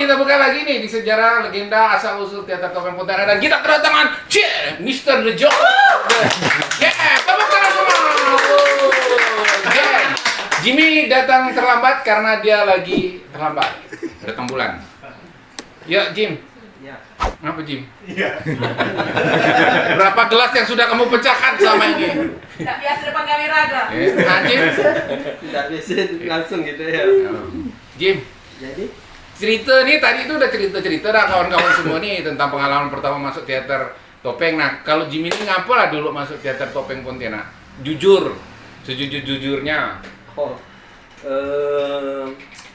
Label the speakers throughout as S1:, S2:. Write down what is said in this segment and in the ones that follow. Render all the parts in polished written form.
S1: kita buka lagi nih di sejarah legenda asal usul teater topeng Pontianak dan kita kedatangan Mr. The Joker. Tepuk tangan semua. Jimmy datang terlambat karena dia lagi terlambat. Datang bulan. Ya, Jim.
S2: Ya.
S1: Kenapa, Jim?
S3: Iya.
S1: Berapa gelas yang sudah kamu pecahkan selama ini?
S4: Tidak biasa depan kamera ada.
S1: Nah, Jim.
S2: Tidak bisa langsung gitu ya.
S1: Jim.
S2: Jadi
S1: Cerita nih tadi itu udah cerita dah kawan-kawan semua nih tentang pengalaman pertama masuk teater topeng. Nah, kalau Jimmy ini ngapa lah dulu masuk teater topeng Pontianak? Jujur, sejujur-jujurnya.
S2: oh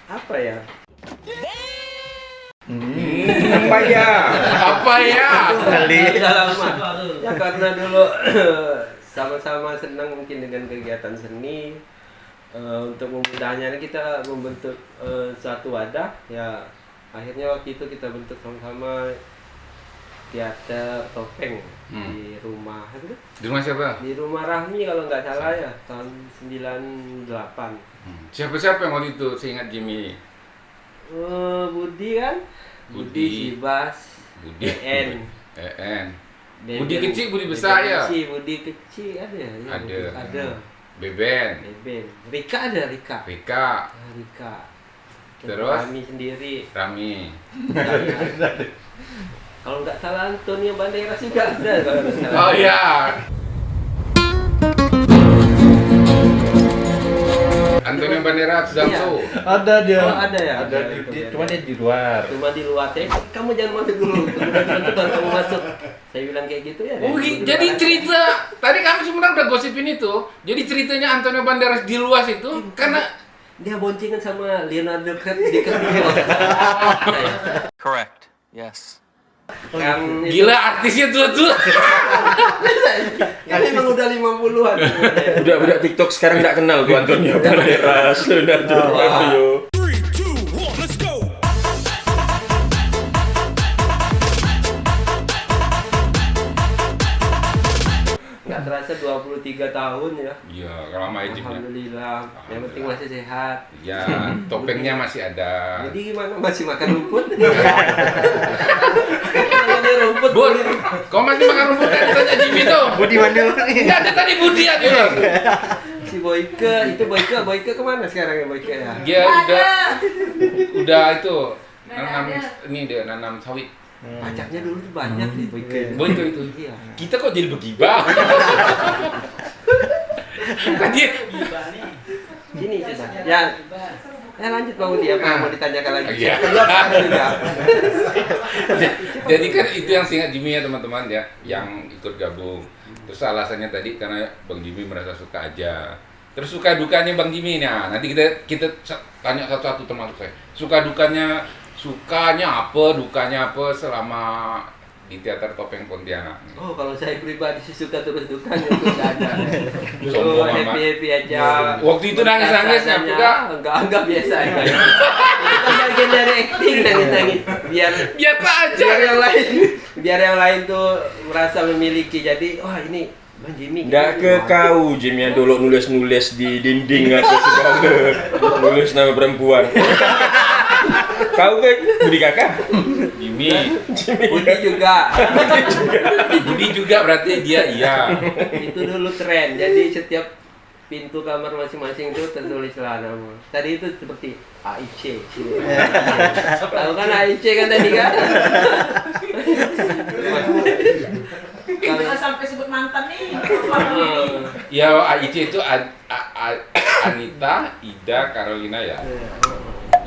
S2: apa ya?
S1: Apa ya? Apa ya?
S2: Udah lama. Ya karena dulu sama-sama senang mungkin dengan kegiatan seni. Untuk memudahnya kita membentuk suatu wadah ya, akhirnya waktu itu kita bentuk sama-sama teater topeng di rumah itu.
S1: Di rumah siapa?
S2: Di rumah Rahmi kalau nggak salah ya, tahun 98.
S1: Siapa-siapa yang waktu itu seingat Jimmy?
S2: Budi kan? Budi, Sibas,
S1: Budi.
S2: En.
S1: Budi kecil, Budi besar ya?
S2: Budi kecil ada ya? Ada.
S1: Beben.
S2: Rika ada, Rika.
S1: Rika.
S2: Rika.
S1: Terus?
S2: Rami sendiri.
S1: Rami.
S2: Kalau nggak salah Antonio Banderas juga ada kalau nggak salah.
S1: Oh iya. Antonio Banderas Damso.
S3: Ada dia.
S2: Oh, ada ya?
S3: Ada cuma dia di luar.
S2: Cuma di luar. Kamu jangan masuk dulu. Kemudian baru kamu masuk. Saya bilang kayak gitu ya.
S1: Oh, jadi cerita tadi kami sebenarnya udah gosipin itu. Jadi ceritanya Antonio Banderas di luas itu karena
S2: dia boncengan sama Leonardo DiCaprio.
S5: Correct. Yes.
S2: Yang
S1: gila artisnya tuh.
S2: Kan emang udah 50-an.
S6: Budak-budak TikTok sekarang nggak kenal tuh Antonio Banderas, Leonardo DiCaprio.
S2: Nggak terasa 23 tahun ya.
S1: Iya, lama aja.
S2: Alhamdulillah. Yang penting masih sehat.
S1: Ya, topengnya masih ada.
S2: Jadi gimana, masih makan rumput? Makan rumput.
S1: Bud, kau masih makan rumput kan? Tanya Jimmy tuh.
S3: Budi mana nih?
S1: Enggak ada tadi Budi aja.
S2: Si Boyke, itu Boyke kemana sekarang ya Boyke ya?
S1: Dia udah itu nanam ini dia nanam sawit.
S2: Pajaknya dulu tuh banyak nih Boyke.
S1: Boyke itu.
S2: Iya.
S1: Kita kok jadi begibah? Tadi
S2: Sini sudah. Ya. Ya lanjut Bang Budi, apa yang mau ditanyakan lagi?
S1: Iya.
S2: Juga.
S1: Jadi kan itu yang seingat Jimmy ya teman-teman ya, yang ikut gabung. Terus alasannya tadi karena Bang Jimmy merasa suka aja. Terus suka dukanya Bang Jimmy, nah nanti kita tanya satu-satu termasuk saya. Sukanya apa, dukanya apa selama di teater topeng Pontianak.
S2: Oh, kalau saya pribadi sih suka terus dukanya itu nggak ada.
S1: Sombong amat.
S2: Happy aja.
S1: Waktu itu nangis-nangis enggak?
S2: Enggak biasa aja. Itu kan bagian dari acting nangis-nangis. Biar yang lain tuh merasa memiliki. Jadi, wah ini Bang Jimmy.
S6: Nggak ke kau Jimmy yang dulu nulis-nulis di dinding atau segala nulis nama perempuan. Kau kan Budi kakak?
S1: Jimmy.
S2: Budi juga.
S1: Budi juga berarti dia iya.
S2: Itu dulu tren. Jadi setiap pintu kamar masing-masing itu tertulislah nama. Tadi itu seperti AIC. Tahu kan AIC kan tadi kan?
S4: Kalau sampai sebut mantan nih.
S1: Ya AIC itu Anita, Ida, Carolina ya.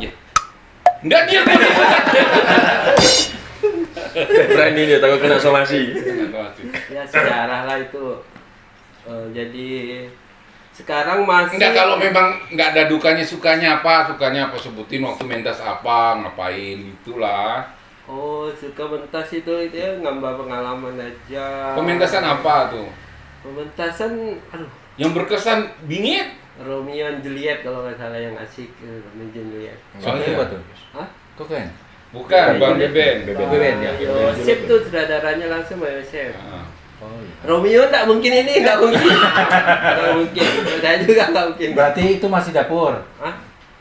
S1: Ya. Enggak dia.
S6: Berani dia takut kena somasi.
S2: Ya sejarah lah itu. Jadi sekarang masih.
S1: Enggak, kalau memang enggak ada dukanya, sukanya apa sebutin waktu mentas apa, ngapain itulah.
S2: Oh, suka mentas itu ya ngambah pengalaman aja.
S1: Pementasan apa tuh?
S2: Pementasan, aduh,
S1: Yang berkesan bingit?
S2: Romeo and Juliet kalau nggak salah yang asik, Romeo and Juliet.
S1: Soalnya
S3: apa tuh?
S2: Hah?
S3: Kok kan?
S1: Bukan, Bang Beben.
S3: Beben ya.
S2: Yosef tuh sutradaranya langsung sama Yosef.
S1: Ah.
S3: Oh iya.
S2: Romeo nggak mungkin ini, nggak mungkin. Nggak mungkin. Saya juga nggak mungkin.
S3: Berarti itu masih dapur.
S2: Hah?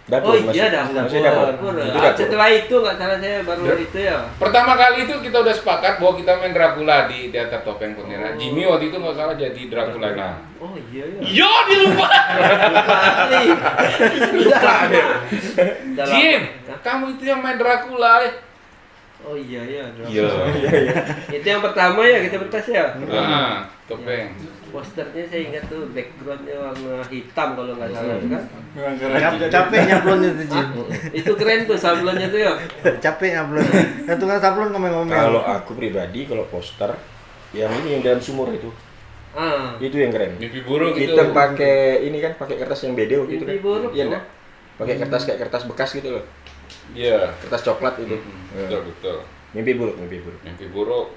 S6: Dapur,
S2: Oh iya
S6: masih
S2: dapur.
S6: Itu dapur.
S2: Setelah itu nggak salah saya baru itu ya.
S1: Pertama kali itu kita udah sepakat bahwa kita main Dracula di Teater Topeng Pontianak. Jimmy waktu itu nggak salah jadi Dracula. Nah,
S2: Oh iya ya.
S1: yo dilupa.
S2: Asli.
S6: Lupa deh.
S2: Udah
S1: Jim,
S2: lama.
S1: kamu itu yang main Dracula.
S2: Oh iya ya.
S1: Iya.
S2: Itu yang pertama ya kita bertas ya.
S1: Nah, Topeng.
S2: Posternya saya ingat tuh backgroundnya warna hitam kalau nggak salah tuh kan.
S3: Memang keren.
S5: Capek nyablonnya tuh Jim.
S2: Itu keren tuh sablonnya tuh ya.
S5: Capek nyablon. Yang tukang sablon ngomel-ngomel.
S6: Kalau aku pribadi, kalau poster yang ini yang dalam sumur itu yang keren.
S1: Mimpi buruk itu.
S6: Kita pakai ini kan, pakai kertas yang bedeo gitu kan.
S2: Mimpi buruk,
S6: Iya
S2: oh.
S6: enggak? Pakai kertas kayak kertas bekas gitu loh.
S1: Iya.
S6: Kertas coklat itu.
S1: Betul, betul.
S6: Mimpi buruk, mimpi buruk.
S1: Mimpi buruk.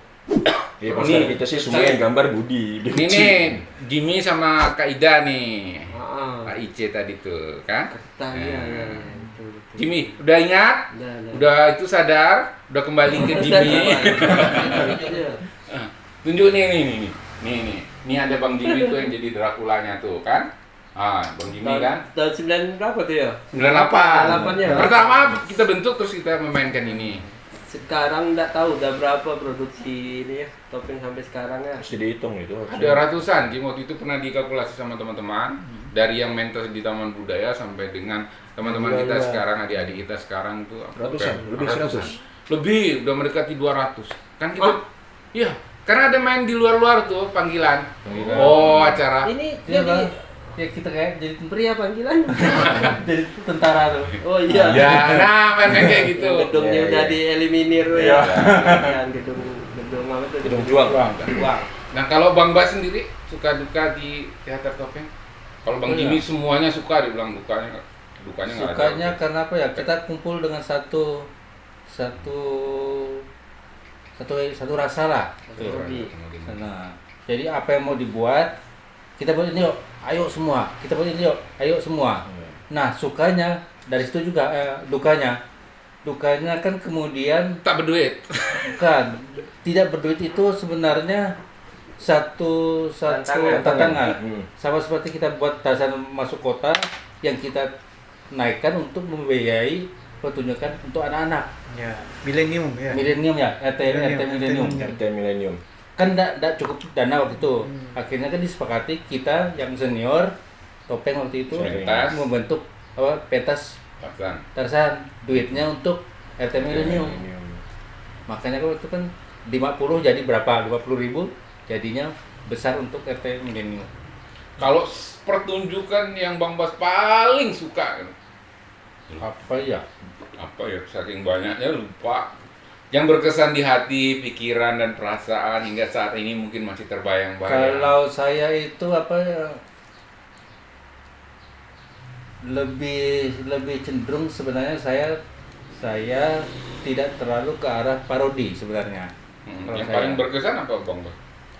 S6: Iya, poster kita sih semua yang gambar Budi.
S1: Ini nih, Jimmy sama Kak Ida nih.
S2: Ah.
S1: Kak Ice tadi tuh, kan?
S2: Tadi ya. Betul, betul.
S1: Jimmy, udah ingat? Udah itu sadar? Udah kembali ke Jimmy?
S2: Iya.
S1: Tunjuk nih. Nih ada Bang Jimmy tuh yang jadi Draculanya tuh, kan? Ah, Bang Jimmy kan?
S2: Tahun 9 berapa tuh ya?
S1: 98.
S2: 98 ya.
S1: Pertama kita bentuk terus kita memainkan ini.
S2: Sekarang nggak tahu udah berapa produksi ini ya Topeng sampai sekarang ya.
S6: Mesti dihitung itu.
S1: Ada ratusan, Jim. Waktu itu pernah dikalkulasi sama teman-teman. Dari yang mentor di Taman Budaya sampai dengan teman-teman kita sekarang, adik-adik kita sekarang itu
S6: Ratusan, lebih 100.
S1: Lebih, udah mendekati 200. Kan kita, iya, karena ada main di luar-luar tuh panggilan. Oh, acara.
S2: Ini
S3: Iya,
S2: jadi
S3: Bang. Ya kita kayak jadi
S2: pria panggilan.
S3: jadi tentara tuh.
S2: Oh iya.
S1: Ya, nah main kayak gitu.
S2: Yang gedungnya
S6: Iya,
S2: udah
S6: iya.
S2: dieliminir
S6: Iya.
S2: ya. Gedung apa tuh?
S6: Gedung Juang.
S2: Juang.
S1: Nah, kalau Bang Bas sendiri suka duka di Teater Topeng? Kalau Bang
S3: Oh,
S1: Jimmy
S3: iya.
S1: semuanya suka, dibilang dukanya nggak ada.
S3: Sukanya karena apa ya? Kita kumpul dengan satu rasa lah.
S2: Hobi.
S3: Nah, jadi apa yang mau dibuat, kita buat ini yuk, ayo semua. Kita buat ini yuk, ayo semua. Nah, sukanya dari situ juga dukanya. Dukanya kan kemudian
S1: Tak berduit.
S3: bukan tidak berduit itu sebenarnya satu tantangan. Sama seperti kita buat dasar masuk kota yang kita naikkan untuk membiayai pertunjukan untuk anak-anak.
S5: Ya, milenium ya.
S3: Milenium ya, RT milenium.
S6: RT Millennium.
S3: Kan enggak cukup dana waktu itu. Akhirnya kan disepakati kita yang senior Topeng waktu itu
S1: Pentas.
S3: membentuk pentas
S1: Tarzan.
S3: Tarzan, duitnya untuk RT milenium. Makanya kalau itu kan 50 jadi berapa? 50.000 jadinya besar untuk RT milenium.
S1: Kalau pertunjukan yang Bang Bas paling suka,
S3: Apa ya?
S1: apa ya, saking banyaknya lupa. Yang berkesan di hati, pikiran dan perasaan hingga saat ini mungkin masih terbayang-bayang.
S3: Kalau saya itu apa ya? Lebih cenderung sebenarnya saya tidak terlalu ke arah parodi sebenarnya. Kalau
S1: Yang
S3: saya-
S1: paling berkesan apa Bang Bas?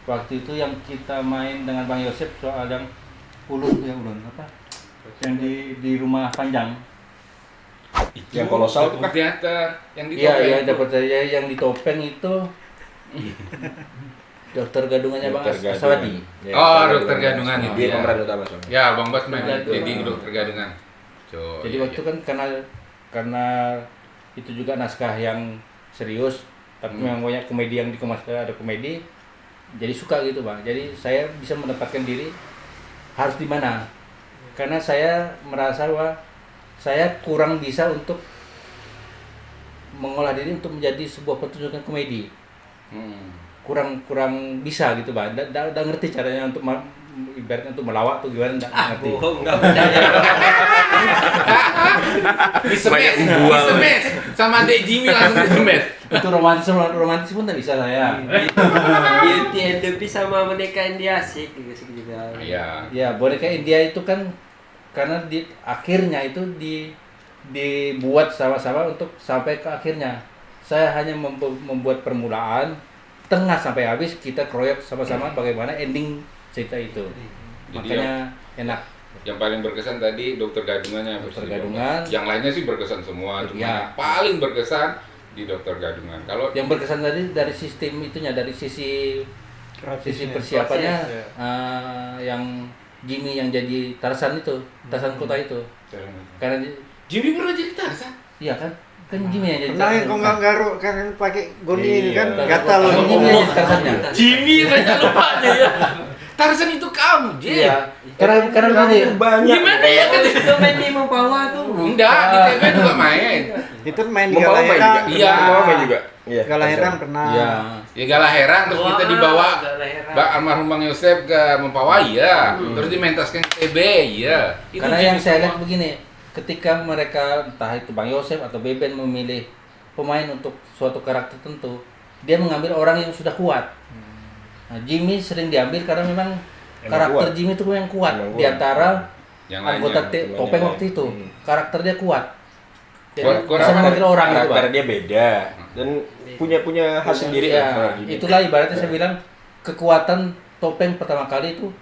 S3: Waktu itu yang kita main dengan Bang Yosep soal yang ulun apa? Yang di rumah panjang.
S6: Yang kolosal tuh kan?
S1: teater yang di
S3: Iya,
S1: Topeng
S3: iya
S1: itu.
S3: dapat saya yang di Topeng itu. Dokter gadungannya Bang
S6: Dokter Gadungan.
S3: Aswadi.
S6: Ya,
S1: Oh, Dokter Gadungan itu.
S6: Dia
S1: Ya.
S6: pemeran utama soalnya.
S1: Ya, Bang Bas main
S2: Gadungan.
S1: jadi Dokter Gadungan.
S3: Jadi
S1: iya,
S3: waktu kan karena itu juga naskah yang serius, tapi memang banyak komedi yang dikemas, ada komedi. Jadi suka gitu Bang. Jadi saya bisa menempatkan diri harus di mana. Karena saya merasa bahwa saya kurang bisa untuk mengolah diri untuk menjadi sebuah pertunjukan komedi. Kurang bisa gitu Bang. Nggak ngerti caranya untuk ibaratnya untuk melawak tuh gimana nggak ngerti.
S2: Bohong nggak percaya.
S1: Disemes sama Dek Jimmy langsung disemes.
S3: Itu romantis pun nggak bisa saya.
S2: Beauty and the Beast sama Boneka India asik gitu juga.
S1: Iya.
S3: Ya, boneka India itu kan karena di akhirnya itu dibuat sama-sama untuk sampai ke akhirnya. Saya hanya membuat permulaan, tengah sampai habis kita kroyok sama-sama bagaimana ending cerita itu.
S1: Jadi
S3: Makanya enak.
S1: Yang paling berkesan tadi Dokter Gadungannya.
S3: Dokter
S1: versi
S3: Gadungan.
S1: Bang Bas. Yang lainnya sih berkesan semua, cuma
S3: Iya.
S1: yang paling berkesan di Dokter Gadungan. Kalau
S3: Yang berkesan tadi dari sistem itunya, dari sisi persiapannya yang Jimmy yang jadi Tarzan itu, Tarzan kota itu. Karena
S1: Jimmy pernah jadi Tarzan?
S3: Iya kan? Kan Jimmy yang jadi
S5: Pernah yang kok nggak garuk karena pakai goni ini kan gatal loh.
S3: Jimmy yang jadi Tarzannya.
S1: Jimmy banyak lupanya ya. Tarzan itu kamu, Jim.
S3: Iya. Karena gini.
S6: banyak.
S1: Gimana ya kan?
S2: Itu main di Mempawa tuh.
S1: Enggak, di TV juga main.
S5: Itu main di
S6: Membawa main juga.
S5: Galaheran.
S1: Iya.
S6: Membawa main juga. Iya.
S5: Galaheran pernah.
S3: Iya.
S1: Ya Galah Heran terus kita
S2: Wah,
S1: dibawa
S2: Galah Heran.
S1: almarhum Bang Yosef ke Mempawah iya. Terus dimentaskan ke TB iya. Itu
S3: Karena
S1: Jimmy
S3: yang saya lihat
S1: semua.
S3: begini, ketika mereka entah itu Bang Yosef atau Beben memilih pemain untuk suatu karakter tertentu, dia mengambil orang yang sudah kuat. Nah, Jimmy sering diambil karena memang karakter
S6: kuat.
S3: Jimmy itu yang kuat
S6: Emang
S3: di
S6: kuat.
S3: antara
S1: Yang
S3: anggota
S1: lainnya,
S3: Topeng
S6: lainnya.
S3: waktu itu. Karakter dia kuat. Jadi
S1: Kuat
S3: bisa
S1: apa?
S3: mengambil orang itu,
S6: Karakter
S3: Bang.
S6: dia beda dan punya khas sendiri
S3: Ya,
S6: lah.
S3: itulah ibaratnya saya bilang kekuatan Topeng pertama kali itu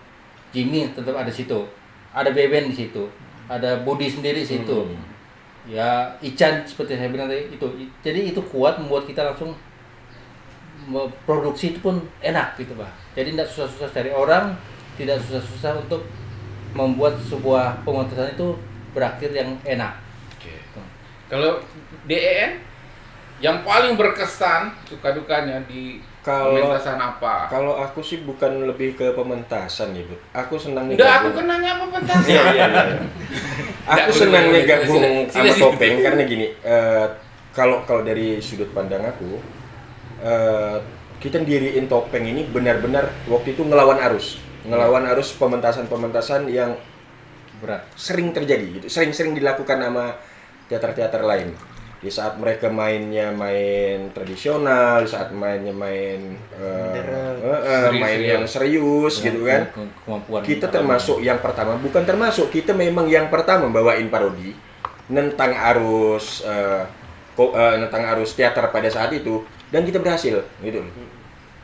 S3: Jimmy tetap ada situ. Ada Beben di situ. Ada Budi sendiri di situ. Ya, Ican seperti saya bilang tadi itu. Jadi itu kuat membuat kita langsung produksi itu pun enak gitu, Pak. Jadi tidak susah-susah cari orang, tidak susah-susah untuk membuat sebuah pementasan itu berakhir yang enak.
S1: Oke. Kalau DEN yang paling berkesan suka dukanya di
S6: Kalau-
S1: pementasan apa?
S6: Kalau aku sih bukan lebih ke pementasan ya, Bu. Aku senang
S1: Enggak, aku
S6: gabung.
S1: kan nanya apa pementasan.
S6: Iya, iya, iya. Aku
S1: Nggak,
S6: senang
S1: boleh,
S6: gabung
S1: boleh.
S6: sama
S1: Sila.
S6: Topeng karena gini, kalau dari sudut pandang aku, kita diriin Topeng ini benar-benar waktu itu ngelawan arus pementasan-pementasan yang
S3: Berat.
S6: sering terjadi gitu, sering-sering dilakukan sama teater-teater lain. Di saat mereka mainnya main tradisional, di saat mainnya main
S1: Serius,
S6: main
S1: ya.
S6: yang serius gitu kan.
S3: Kemampuan
S6: Kita termasuk yang pertama, bukan termasuk, kita memang yang pertama bawain parodi tentang arus teater pada saat itu dan kita berhasil gitu loh.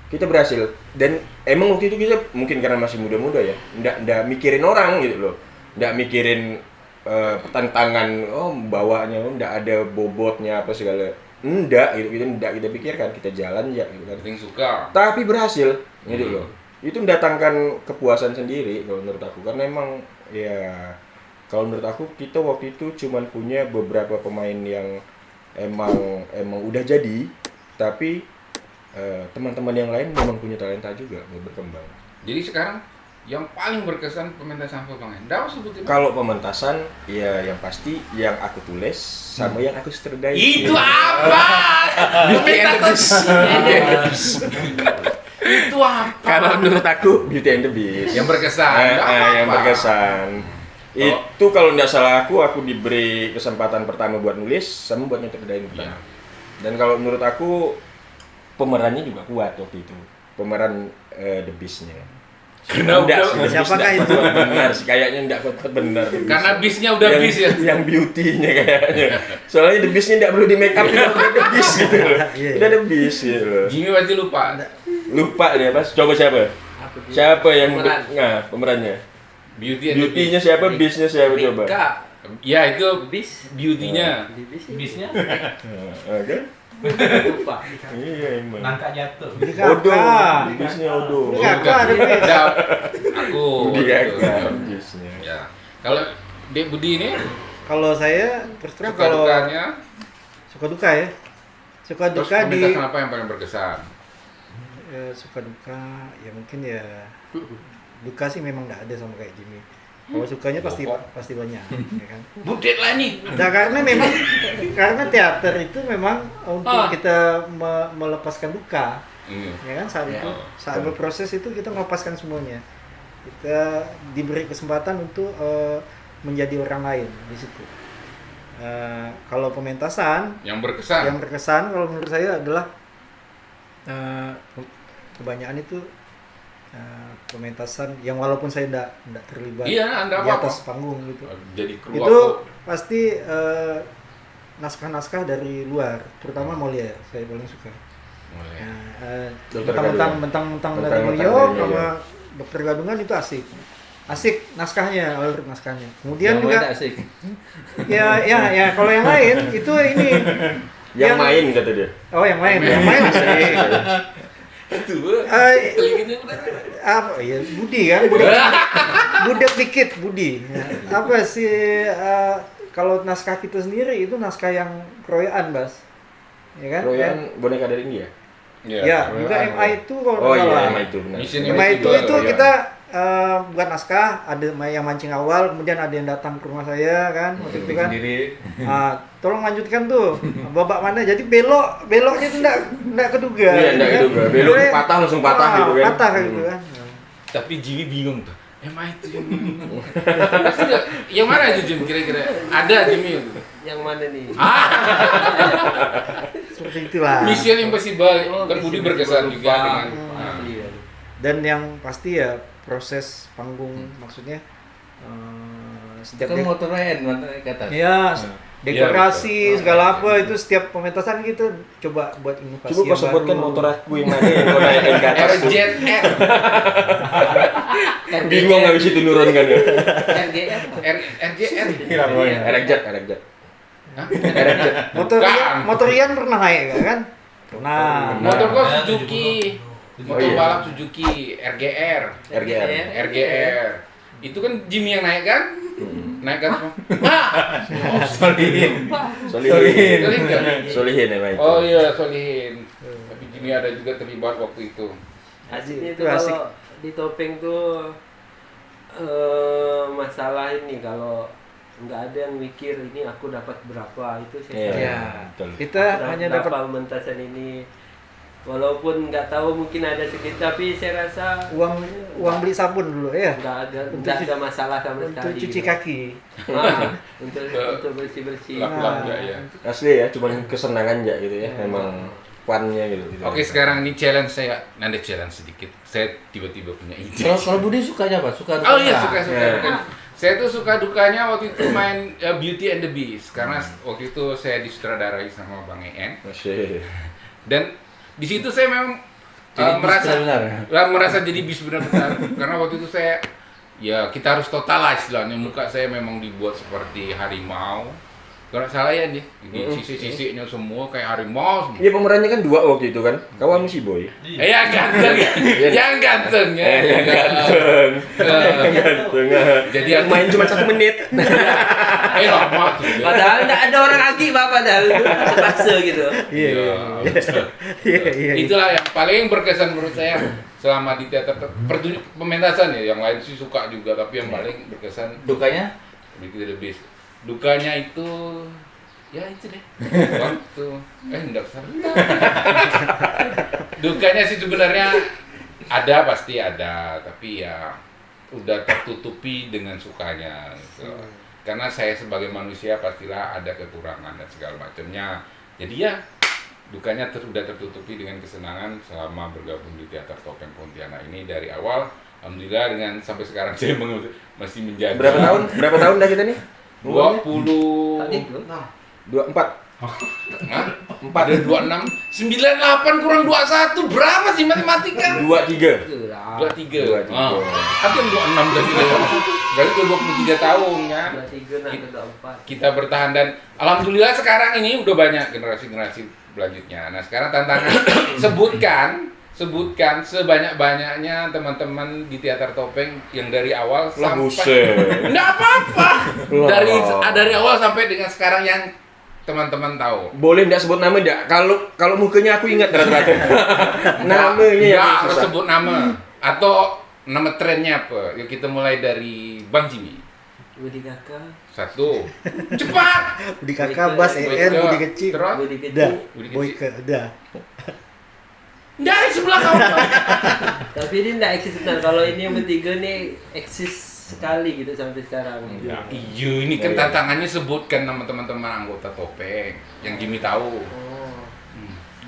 S6: Kita berhasil dan emang waktu itu kita mungkin karena masih muda-muda ya, ndak mikirin orang gitu loh. Ndak mikirin pertentangan, bawanya, ndak ada bobotnya apa segala. Ndak gitu, ndak kita pikirkan, kita jalan ya gitu kan.
S1: Penting suka.
S6: Tapi berhasil gitu loh. Itu mendatangkan kepuasan sendiri kalau menurut aku karena emang ya kalau menurut aku kita waktu itu cuman punya beberapa pemain yang emang udah jadi tapi teman-teman yang lain memang punya talenta juga mau berkembang.
S1: Jadi sekarang yang paling berkesan pementasan apa Bang? Enggak usah sebutin.
S6: Kalau pementasan ya yang pasti yang aku tulis sama yang aku sutradari.
S1: Itu apa? Itu apa?
S6: Kalau menurut aku Beauty and the Beast.
S1: Yang berkesan. Nggak apa-apa.
S6: Yang berkesan. Itu kalau nggak salah aku diberi kesempatan pertama buat nulis sama buat nyutradain pertama. Dan kalau menurut aku pemerannya juga kuat waktu itu. Pemeran The Beast-nya.
S1: Karena
S6: Enggak
S1: udah-
S6: sih, The Beast
S5: Siapakah
S6: nggak
S5: itu?
S6: kuat benar sih, kayaknya enggak kuat benar. The Beast.
S1: Karena bisnya udah
S6: yang,
S1: bis ya.
S6: Yang beauty-nya kayaknya. Soalnya The Beast-nya enggak perlu di make up, udah The Beast gitu loh.
S5: Iya.
S6: Udah The Beast gitu loh.
S1: Jimmy pasti lupa.
S6: Lupa dia, Mas. Coba siapa? Siapa yang
S2: Pemeran.
S6: pemerannya?
S1: Beauty and the
S6: Beauty-nya
S1: Beast.
S6: siapa? Beast-nya siapa coba?
S2: Rika.
S1: Ya itu
S2: Bis.
S1: beauty-nya.
S2: Di bis.
S4: Bisnya
S6: Oke.
S2: Lupa.
S6: Iya emang.
S4: nangka jatuh.
S5: Budi
S6: Odo,
S5: Kakak.
S6: Beast-nya Odo.
S5: Budi Kakak ada Budi.
S1: Udah, aku.
S6: Budi
S1: gitu.
S6: Kakak, Beast-nya.
S1: Ya. Kalau Dek Budi ini
S5: Kalau saya terus terang
S1: suka
S5: kalau
S1: dukanya,
S5: suka duka ya. Suka
S1: terus
S5: duka di
S1: pementasan apa yang paling berkesan?
S5: suka duka ya mungkin ya duka sih memang nggak ada sama kayak Jimmy. Kalau sukanya pasti pasti banyak, ya kan.
S1: Budet lah nih.
S5: Nah, karena teater itu memang untuk kita melepaskan duka, ya kan saat itu saat berproses itu kita melepaskan semuanya. Kita diberi kesempatan untuk menjadi orang lain di situ. Kalau pementasan
S1: Yang berkesan.
S5: yang berkesan kalau menurut saya adalah kebanyakan itu pementasan yang walaupun saya tidak terlibat
S1: Iya, Anda
S5: di
S1: apa-apa.
S5: atas panggung gitu.
S1: Jadi kru
S5: Itu
S1: aku.
S5: pasti naskah-naskah dari luar, terutama Molière saya paling suka.
S1: Boleh.
S5: Nah, mentang-mentang dari
S6: Mentang-mentang
S5: New York
S6: dari New
S5: sama Dokter Gadungan itu asik naskahnya, alur naskahnya. Kemudian
S3: Yang
S5: juga
S3: lain asik.
S5: ya kalau yang lain itu ini
S6: Yang main kata dia.
S5: yang main asik.
S1: Itu.
S5: Eh,
S1: Telinganya udah.
S5: apa ya Budi kan Budi budek dikit Budi. Apa sih kalau naskah kita sendiri itu naskah yang keroyokan, Bas. Ya kan?
S6: Royan boneka dari India.
S5: Ya, juga MA itu kalau
S6: Oh
S5: nggak
S6: iya,
S5: salah.
S6: MA itu benar.
S1: Mission
S5: MA itu
S1: Impossible,
S5: kita buat naskah, ada yang mancing awal, kemudian ada yang datang ke rumah saya kan, waktu itu kan.
S3: Sendiri.
S5: Tolong lanjutkan tuh, babak mana? Jadi beloknya itu enggak keduga.
S6: Iya, enggak keduga. Belok patah langsung patah gitu kan.
S5: Patah gitu kan.
S1: Tapi Jimmy bingung tuh. Emang itu yang bingung. Pasti nggak- yang mana itu Jim kira-kira? Ada Jimmy.
S2: Yang mana nih?
S5: Seperti itulah.
S1: Mission Impossible. Kan
S2: Mission
S1: Budi berkesan
S2: Impossible
S1: juga
S2: lupa.
S1: dengan.
S2: Asli ya.
S5: Dan yang pasti ya proses panggung maksudnya setiap
S3: Kan motor lain kata.
S5: ya dekorasi
S1: betul.
S5: segala apa itu setiap pementasan kita coba buat inovasi
S6: Coba kau
S5: yang
S6: sebutkan
S5: baru.
S6: motor aku yang mana yang kau naikin ke atas tuh.
S1: RJR.
S6: Bingung habis itu nurunkan ya.
S2: RGR.
S1: RJR.
S6: Erekjet.
S1: Hah?
S6: Erekjet.
S1: Bukan.
S5: motor Ian pernah naik kan? Pernah.
S1: Motor kok Suzuki.
S6: Oh,
S1: Motor
S6: iya.
S1: balap Suzuki RGR. RGR. Itu kan Jimmy yang naik kan? Naik kan semua.
S3: Solihin.
S6: Solihin.
S1: Solihin kan?
S6: Solihin emang itu.
S1: Oh iya, Solihin. Tapi Jimmy ada juga terlibat waktu itu.
S2: Asiknya
S5: Itu
S2: tuh
S5: asik.
S2: kalau di topeng tuh masalah ini kalau nggak ada yang mikir ini aku dapat berapa itu saya
S6: Iya.
S5: Ya,
S6: betul.
S5: kita hanya dapat
S2: pementasan ini walaupun nggak tahu mungkin ada sedikit tapi saya rasa
S5: uang beli sabun dulu ya.
S2: nggak ada masalah sama
S5: Untuk
S2: sekali
S5: cuci
S2: gitu.
S5: kaki.
S2: Untuk bersih
S1: Lap-lap juga ya.
S6: Asli ya, cuman kesenangan aja gitu ya. Memang funnya gitu.
S1: Oke, sekarang ini challenge saya. Nanti challenge sedikit. Saya tiba-tiba punya ide.
S3: Kalau Budi sukanya apa? Suka
S1: Oh iya,
S3: duka?
S1: suka.
S6: Ya.
S1: Saya tuh suka dukanya waktu itu main Beauty and the Beast karena waktu itu saya disutradarai sama Bang En
S6: Masih.
S1: dan di situ saya memang
S3: Jadi bis
S1: merasa
S3: benar-benar.
S1: merasa jadi bis benar-benar karena waktu itu saya ya kita harus total lah istilahnya, muka saya memang dibuat seperti harimau. Kalau salah ya nih, di sisi-sisinya semua kayak harimau semua.
S6: Iya pemerannya kan dua waktu itu kan. Kau sama si Boy.
S1: Ya ganteng ya, yang ganteng ya.
S6: Yang ganteng. Yang ganteng.
S1: Jadi
S6: yang main cuma 1 menit.
S1: lama tuh. Ya.
S2: padahal nggak ada orang lagi pak padahal terpaksa gitu
S5: Iya. Iya.
S1: Itulah yang paling berkesan menurut saya selama di teater pementasan ya. Yang lain sih suka juga, tapi yang paling berkesan
S3: Dukanya?
S1: Beauty and the Beast. Dukanya itu ya itu deh waktu enggak usah. Dukanya sih sebenarnya ada, pasti ada, tapi ya udah tertutupi dengan sukanya gitu. Karena saya sebagai manusia pastilah ada kekurangan dan segala macamnya. Jadi ya dukanya udah tertutupi dengan kesenangan selama bergabung di Teater Topeng Pontianak ini dari awal. Alhamdulillah dengan sampai sekarang saya masih menjaga.
S6: Berapa tahun dah kita nih?
S1: 20
S2: tadi belum
S6: 24.
S1: Hah? 4 ada 26 98 kurang 21 berapa sih matematika?
S6: 23.
S1: 23.
S6: 23.
S1: Apa yang 26 tadi ya? Berarti ke 23 tahun ya.
S2: 23 nah ke 24
S1: Kita bertahan dan alhamdulillah sekarang ini udah banyak generasi-generasi selanjutnya. Nah, sekarang tantangan sebutkan sebanyak-banyaknya teman-teman di Teater Topeng yang dari awal
S6: Lah
S1: sampai
S6: buset.
S1: enggak apa-apa.
S6: Lah.
S1: Dari awal sampai dengan sekarang yang teman-teman tahu.
S6: Boleh enggak sebut nama enggak? Kalau mukanya aku ingat rata-rata. Namanya
S1: ya
S6: yang
S1: harus
S6: susah.
S1: sebut nama atau nama trennya apa. Yuk kita mulai dari Bang Jimmy.
S2: Budi kakak
S1: 1. Cepat.
S5: Budi kakak, Bas, EN, Budi kecil.
S1: Terus
S2: Budi kecil
S5: Udah,
S1: Budi kecil.
S5: Boyke, udah.
S1: Dari sebelah kamu.
S2: tapi ini nggak eksis benar kalau ini yang bertiga nih eksis sekali gitu sampai sekarang
S1: Ya, iya ini kan tantangannya sebutkan nama teman-teman anggota Topeng yang Jimmy tahu.
S2: oh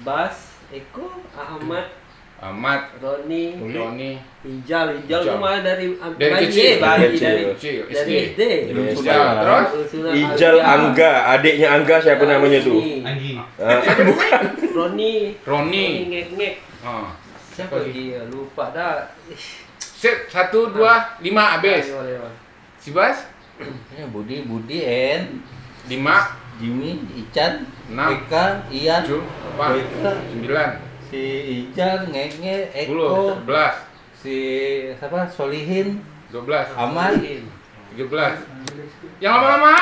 S2: Bas Eko Ahmad Roni
S1: Roni,
S2: Ijal
S1: Ijal.
S2: tuh malah dari
S1: Dari kecil.
S2: bayi
S6: Kecil.
S1: kecil,
S2: dari
S1: SD.
S2: SD
S1: Ijal, terus
S6: Ijal Angga, adiknya Angga siapa namanya tuh?
S4: Anggi.
S2: Roni
S1: Roni.
S2: ngek
S1: Oh.
S2: siapa lagi ya lupa dah
S1: Sip, 1, 2, 5 habis. Si Bas?
S3: Ya, Budi, N,
S1: 5,
S3: Jimmy, Ican,
S1: 6,
S3: Eka, Ian,
S1: 7, 8, 9,
S3: si Ican, Ngenge,
S1: 10,
S3: Eko,
S1: 11,
S3: si siapa? Solihin,
S1: 12.
S3: Aman.
S1: 13. Yang lama-lama?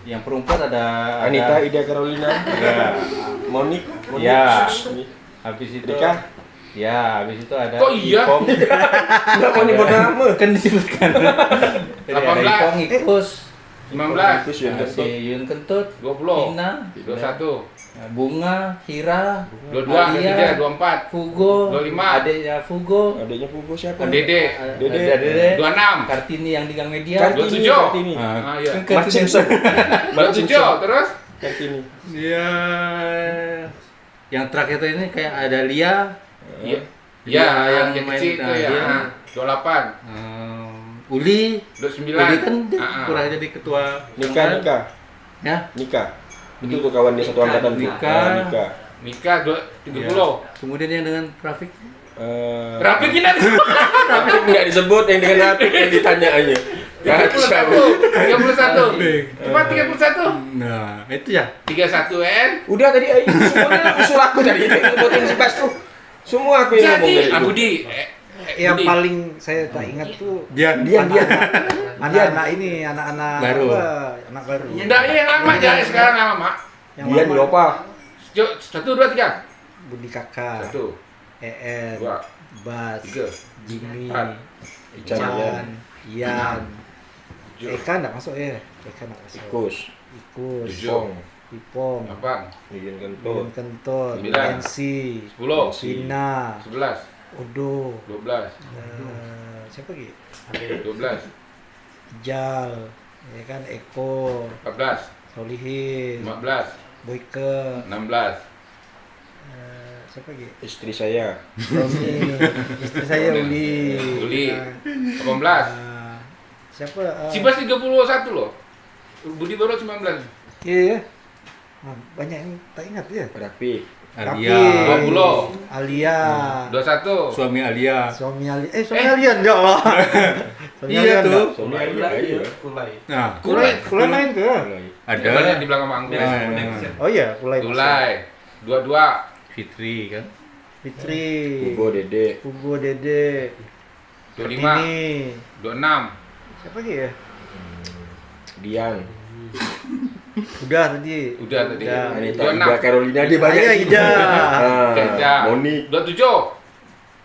S3: Yang perempuan ada
S6: Anita, Ida, Carolina,
S3: Ya.
S6: Monik,
S3: Ya. Habis itu
S6: Rika.
S3: Ya, habis itu ada
S1: Kok iya?
S3: Ipong.
S6: Enggak mau nyebut nama.
S3: Kan disebutkan. Jadi ada
S1: 18.
S3: Ipong, Ikus,
S1: 19.
S6: Itu Yun
S3: si
S6: Kentut.
S3: Yun Kentut,
S1: 20.
S3: Ina,
S1: 21.
S3: Bunga, Hira,
S1: 22,
S3: Alia,
S1: 23, 24.
S3: Fugo,
S1: 25.
S3: adiknya Fugo,
S6: Adanya Pugu siapa?
S1: Dede.
S6: Dede.
S3: ada Dede,
S1: 26.
S3: Kartini yang di Gang Media.
S6: Kartini.
S1: 27.
S6: Kartini.
S1: Ah, iya.
S3: Kan
S6: Mat Simpson.
S1: 27, terus?
S6: Kartini.
S3: Dia yang terakhir itu ini kayak ada Lia,
S1: Iya.
S3: Iya,
S1: Ya, yang
S3: yang main,
S1: kecil itu
S3: nah,
S1: ya.
S3: dia.
S1: 28.
S3: Uli,
S1: 29.
S3: Uli kan dia
S1: Ah, ah.
S3: kurang jadi ketua
S6: Nika.
S3: ya.
S6: Nika. Itu tuh kawan dia satu angkatan tuh.
S3: Nika.
S6: Ah, Nika.
S1: Nikah 30.
S3: Kemudian yang dengan Rafiq,
S1: Rapi kita
S6: Rapik nggak disebut, yang dengan Rapik yang ditanya aja.
S1: 31. Cuma 31.
S3: nah itu ya.
S1: 31 N.
S6: Udah tadi semuanya usul aku tadi itu sebutin si Bas tuh. Semua aku yang ngomong
S1: Jadi,
S6: dari itu.
S1: Budi.
S5: Yang
S1: Budi.
S5: paling saya tak ingat tuh
S3: Dia
S5: anak-anak ini, anak-anak
S3: Baru.
S5: apa, anak baru.
S1: Nggak, yang lama aja sekarang yang lama.
S5: Yang
S6: Dia
S5: lama.
S6: di Lopa.
S1: 1, 2, 3.
S5: Budi Kakak,
S1: 1,
S5: EN,
S1: 2,
S5: Bas,
S1: 3.
S5: Jimmy,
S1: 4.
S5: Ican, Ian,
S1: Tujuh.
S5: Eka nggak masuk ya? Eka nggak masuk.
S6: Ikus.
S5: Ikus,
S1: Tujuh.
S6: Pong.
S5: Ipong,
S1: 8.
S6: Yun
S5: Yun
S6: Kentut.
S5: Kentut,
S1: Sembilan.
S5: Nancy,
S1: 10.
S5: Vina,
S1: 11.
S5: Odo,
S1: 12.
S5: siapa lagi?
S1: 12.
S5: Ijal, ya kan Eko,
S1: 14.
S5: Solihin,
S1: 15.
S5: Boyke,
S1: 16.
S5: siapa lagi?
S6: Istri saya.
S5: Romi, istri saya Uli.
S1: Uli.
S5: Nah,
S1: 18.
S5: siapa?
S1: Si Bas 31 loh. Budi baru 19.
S5: Iya, nah, banyak yang tak ingat ya.
S6: Rapik.
S3: Alia,
S1: 20.
S5: Alia,
S1: 21.
S3: suami Alia.
S5: suami Alia, suami Alia enggak Allah. Suami
S3: Iya
S5: Alia
S3: tuh.
S5: enggak?
S6: Suami Alia. Iya.
S3: Nah,
S5: Kulai main ke?
S3: ada
S1: Ada di belakang manggung.
S5: Oh iya, Kulai.
S1: Tulai. 22.
S3: Fitri kan.
S5: Fitri,
S6: Hugo Dede.
S5: Hugo Dede,
S1: 25.
S5: ini
S1: 26.
S5: siapa lagi ya?
S6: Dian.
S5: Udah tadi.
S1: Udah tadi.
S5: Udah.
S6: Anita,
S1: 26.
S6: Ida, Carolina dia banyak.
S5: Iya,
S6: sih.
S5: Ida.
S6: Ah,
S1: Keja.
S6: Monik.
S1: 27.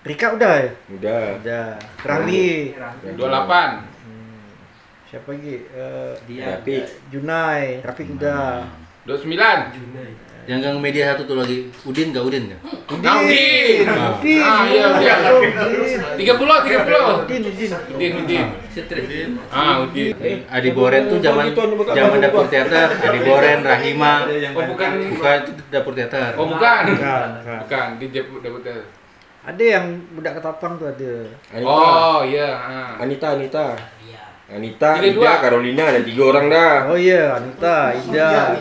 S5: Rika udah ya?
S6: Udah.
S5: Udah. Rami.
S1: 28.
S5: Siapa lagi?
S6: Rapik.
S5: Junai, Rafiq udah.
S1: 29.
S3: Yang Gang Media satu tuh lagi. Udin nggak Udin ya?
S1: Nah, Udin.
S5: Udin.
S1: Ah, iya, Udin.
S5: Udin.
S1: 30.
S5: Udin.
S1: Ah, Udin.
S3: Adi Boren tuh zaman zaman dapur teater. Adi Boren, Rahima.
S1: Oh, bukan.
S3: Bukan itu dapur teater.
S1: Oh, bukan.
S5: Bukan.
S1: Bukan, di dapur.
S5: Ada yang budak ketapang tuh ada.
S6: Anita.
S1: Oh, iya. Ah.
S6: Anita. Anita,
S1: 32.
S6: Ida, Carolina, ada 3 orang dah.
S5: Oh iya, Anita, Ida.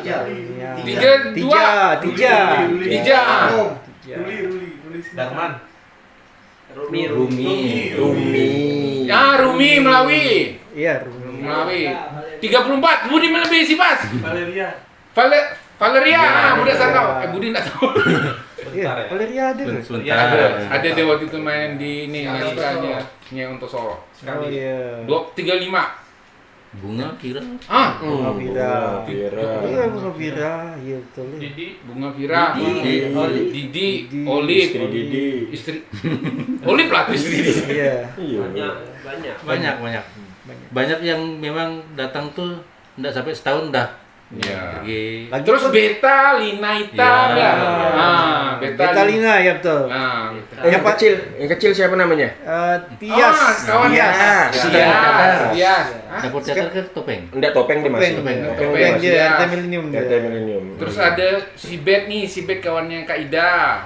S1: Tiga, dua.
S5: Tiga.
S1: Tiga.
S2: Darman.
S3: Rumi.
S6: Rumi.
S1: Ah, Rumi Melawi.
S5: Iya, Rumi.
S1: Melawi. 34. Budi melebihi si Bas.
S2: Valeria.
S1: Valeria. Ah, Budi sana. Budi enggak tahu.
S5: Iya, Valeria ada tuh.
S3: Sebentar.
S1: Ada dia waktu itu main di ini naskahnya untuk Solo.
S5: Oh iya.
S1: 35.
S3: Bunga kira.
S1: Ah,
S5: Bunga Vira.
S6: Vira.
S5: Iya, Bunga Vira. Iya betul.
S1: Bunga Vira. Didi, Olive,
S6: Istri Didi.
S1: istri Olive lah tuh istri.
S5: Iya.
S6: Iya.
S2: Banyak.
S3: Banyak yang memang datang tuh enggak sampai setahun dah.
S1: Iya.
S3: Pergi.
S1: Terus Beta, Linaita,
S3: Ya.
S1: ah,
S5: Beta Lina ya betul.
S1: Nah,
S6: Yang kecil siapa namanya?
S5: Tias.
S1: kawan
S6: Tias.
S1: Tias.
S3: Dapur teater ke topeng.
S6: Enggak topeng dia masih.
S5: Topeng.
S1: Topeng.
S5: Topeng dia,
S1: Tias.
S5: RT Millennium dia.
S6: RT Millennium.
S1: Terus ada si Bet nih, si Bet kawannya Kak Ida.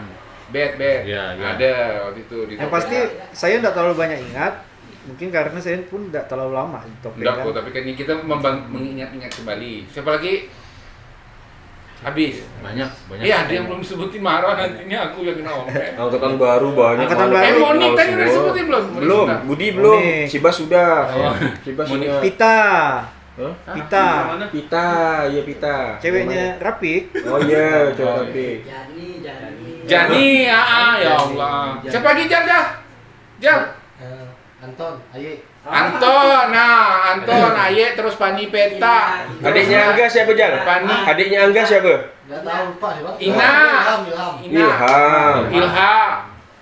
S1: Bet.
S3: Iya, iya.
S1: Ada waktu itu di
S5: Yang
S1: Topeng.
S5: pasti saya enggak terlalu banyak ingat. Mungkin karena saya pun enggak terlalu lama di Topeng.
S1: Enggak
S5: kan.
S1: kok, tapi kan ini kita mengingat-ingat kembali. Siapa lagi? Habis.
S3: Banyak.
S1: Iya, dia yang belum disebutin marah nantinya aku yang kena ompet.
S6: Angkatan baru banyak.
S5: Angkatan
S6: banget.
S5: baru.
S1: Monik tadi udah
S6: Semua.
S1: disebutin belum?
S6: Belum, Budi belum,
S5: Monik.
S6: si Bas sudah.
S1: Oh.
S6: Si Bas
S1: Monik.
S6: sudah.
S5: Pita.
S6: Hah?
S5: Pita.
S6: Pita, iya Pita.
S5: Ceweknya Rapik.
S6: Oh iya, cewek Rapik.
S1: Jani, ya Allah. Siapa lagi Jal?
S7: Anton, ayo.
S1: Anton, Aye, terus Pani Peta.
S6: Adiknya Angga siapa, Jal?
S1: Pani.
S6: Adiknya Angga siapa?
S7: Enggak tahu lupa sih, Bang.
S1: Ina.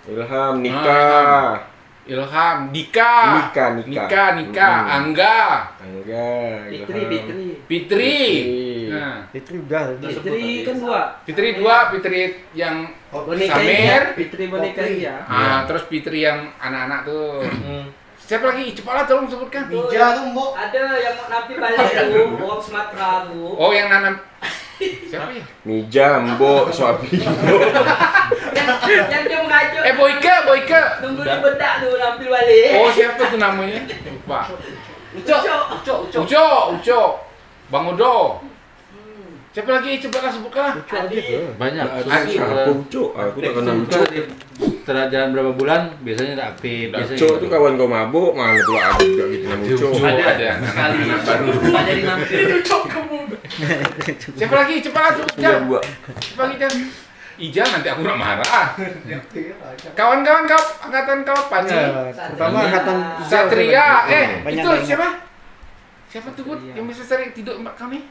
S6: Ilham, Nika.
S1: Ilham, Dika. Nika, Angga. Fitri. Nah,
S5: Itu udah.
S2: Fitri kan dua.
S1: Fitri yang
S2: Boneka
S1: Samir.
S2: Iya, Fitri boneka iya.
S1: Terus Fitri yang anak-anak tuh. Siapa lagi? Cepatlah tolong sebutkan.
S7: Bija tuh, Mbok.
S4: Ada yang mau nampil balik tuh, orang Sumatera tuh.
S1: Oh, yang nanam. Siapa ya?
S6: Mija, Mbok, Suabi.
S4: Yang dia mengajuk.
S1: Boyke.
S4: Tunggu di bedak tuh nampil balik.
S1: Oh, siapa tuh namanya? Lupa. Uco. Bang Udo. Siapa lagi? Cepatlah sebutkan.
S3: Banyak.
S1: Adi.
S6: Aku Uco, aku tak kenal Uco.
S3: Setelah jalan berapa bulan biasanya udah aktif. Biasanya
S6: Uco itu kawan kau mabuk, mana pula ada juga gitu nama Uco.
S1: Ada
S4: Sekali
S1: baru.
S4: nggak jadi nampil.
S1: Siapa lagi? Cepatlah sebutkan. Siapa lagi kan? Ija nanti aku nak marah. Kawan-kawan kau angkatan kau Pani.
S5: Pertama angkatan
S1: Satria.
S5: Banyak
S1: Itu
S5: banyak.
S1: siapa? Siapa tuh Bud? Yang bisa sering tidur mbak kami?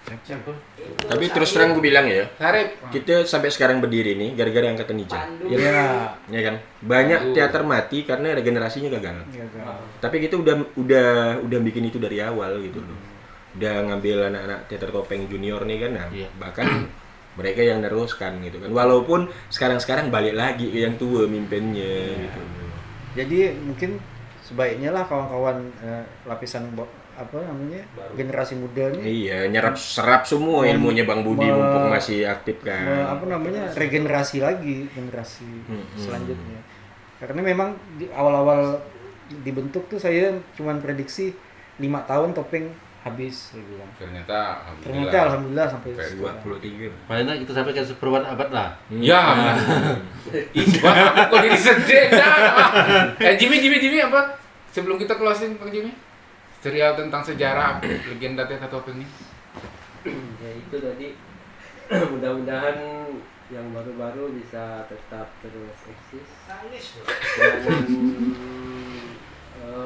S6: Tapi terus terang gue bilang ya,
S1: Sarip.
S6: kita sampai sekarang berdiri nih gara-gara angkatan hijau.
S5: Ya.
S6: Ya kan? Banyak teater mati karena regenerasinya gagal. Tapi kita udah bikin itu dari awal gitu loh. Udah ngambil anak-anak teater topeng junior nih kan, nah, bahkan mereka yang neruskan gitu kan. Walaupun sekarang balik lagi ke yang tua mimpinnya gitu.
S5: Jadi mungkin sebaiknya lah kawan-kawan lapisan generasi muda nih
S6: Iya, serap semua ilmunya Bang Budi mumpung masih aktif kan.
S5: regenerasi lagi generasi selanjutnya. Karena memang di awal-awal dibentuk tuh saya cuman prediksi 5 tahun topeng habis saya bilang.
S1: Ternyata
S5: Alhamdulillah sampai
S6: 23.
S3: Paling enggak kita sampai ke seperempat abad lah.
S1: Ya. Kok diri sendiri dah. Jimmy apa? Sebelum kita closing Bang Jimmy. Serial tentang sejarah legenda teater topeng ini.
S2: Ya itu tadi mudah-mudahan yang baru-baru bisa tetap terus eksis. Jangan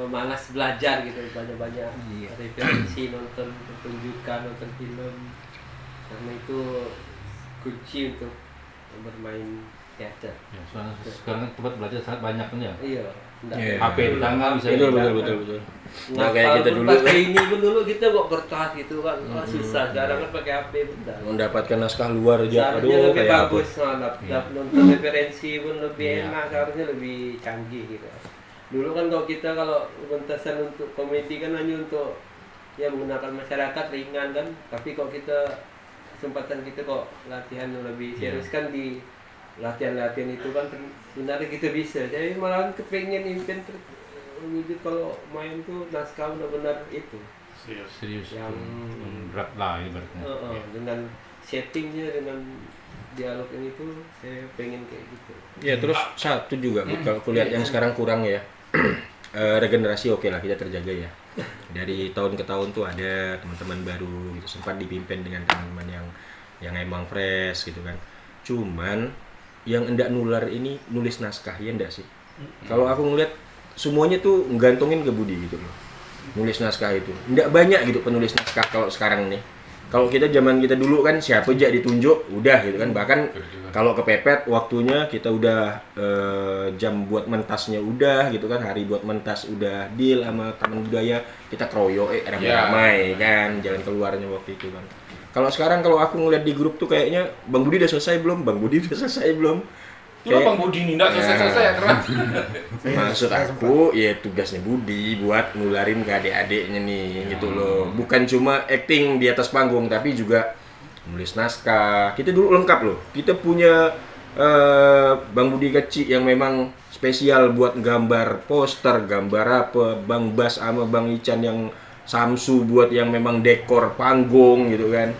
S2: malas belajar gitu, banyak-banyak referensi, nonton pertunjukan, nonton film, karena itu kunci untuk bermain teater.
S3: Ya, soalnya sekarang tempat belajar sangat banyak kan ya.
S2: Iya.
S3: HP di tangan bisa
S6: Betul. Nah, kayak kita dulu
S2: pakai ini pun dulu kita bawa kertas gitu kan, susah. Sekarang kan pakai HP bentar.
S6: mendapatkan naskah luar aja.
S2: Seharusnya
S6: Aduh,
S2: lebih
S6: kayak apa?
S2: bagus, nonton referensi pun lebih enak, seharusnya lebih canggih gitu. Dulu kan kalau pementasan untuk komedi kan hanya untuk ya menggunakan masyarakat ringan kan, tapi kok kita kesempatan kita kok latihan yang lebih serius kan di latihan itu kan sebenarnya kita bisa. Jadi malahan kepengen impian wujud kalau main tuh naskah benar-benar itu
S3: serius
S2: yang
S3: berat lah ibaratnya.
S2: dengan settingnya, dengan dialog ini tuh saya pengen kayak gitu.
S6: Ya terus satu juga kalau kuliah yang sekarang kurang ya. Regenerasi oke lah kita terjaga ya. Dari tahun ke tahun tuh ada teman-teman baru gitu, sempat dipimpin dengan teman-teman yang emang fresh gitu kan. Cuman yang enggak nular ini nulis naskah ya enggak sih? Kalau aku ngeliat semuanya tuh gantungin ke Budi gitu loh. Nulis naskah itu. Enggak banyak gitu penulis naskah kalau sekarang nih. Kalau kita zaman kita dulu kan siapa aja ditunjuk udah gitu kan. Bahkan kalau kepepet waktunya kita udah jam buat mentasnya udah gitu kan, hari buat mentas udah deal sama Taman Budaya, kita keroyok ramai-ramai kan jalan keluarnya waktu itu kan. Kalau sekarang kalau aku ngeliat di grup tuh kayaknya Bang Budi udah selesai belum? Bang Budi udah selesai belum?
S1: Cuma Bang Budi ini enggak selesai ya karena
S6: maksud aku ya tugasnya Budi buat nularin ke adik-adiknya nih gitu loh. Bukan cuma acting di atas panggung tapi juga nulis naskah. Kita dulu lengkap loh. Kita punya Bang Budi kecil yang memang spesial buat gambar poster, gambar apa, Bang Bas sama Bang Ican yang Samsu buat yang memang dekor panggung gitu kan.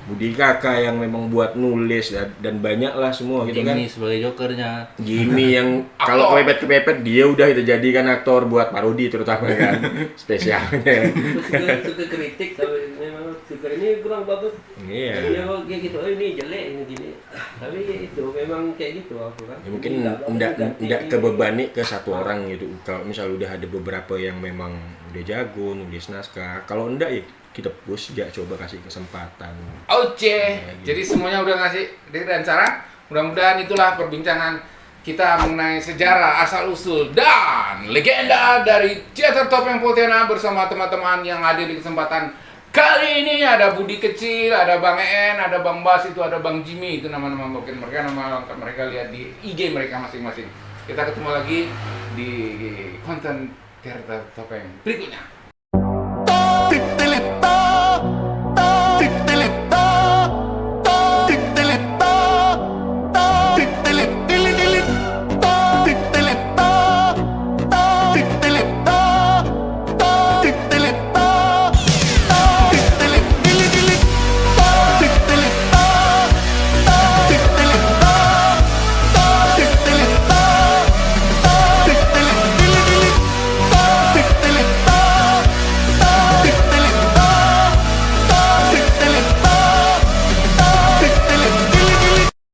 S6: Budi Kakak yang memang buat nulis dan banyak lah semua gitu kan.
S3: Jimmy sebagai jokernya.
S6: Jimmy yang kalau kepepet dia udah kita jadikan aktor buat parodi terutama kan spesialnya.
S2: Suka kritik tapi memang suka ini kurang bagus.
S6: Iya.
S2: Dia kok kayak gitu, oh ini jelek ini gini. Tapi itu memang kayak gitu aku kan.
S6: Ya, mungkin enggak kebebani ke satu orang gitu. Kalau misal udah ada beberapa yang memang udah jago nulis naskah, kalau enggak ya kita push ya, coba kasih kesempatan.
S1: Oke, jadi semuanya udah ngasih ide dan saran. Mudah-mudahan itulah perbincangan kita mengenai sejarah asal-usul dan legenda dari Teater Topeng Pontianak bersama teman-teman yang hadir di kesempatan kali ini. Ada Budi Kecil, ada Bang En, ada Bang Bas, itu ada Bang Jimmy, itu nama-nama mungkin mereka, nama lengkap mereka lihat di IG mereka masing-masing. Kita ketemu lagi di konten Teater Topeng berikutnya.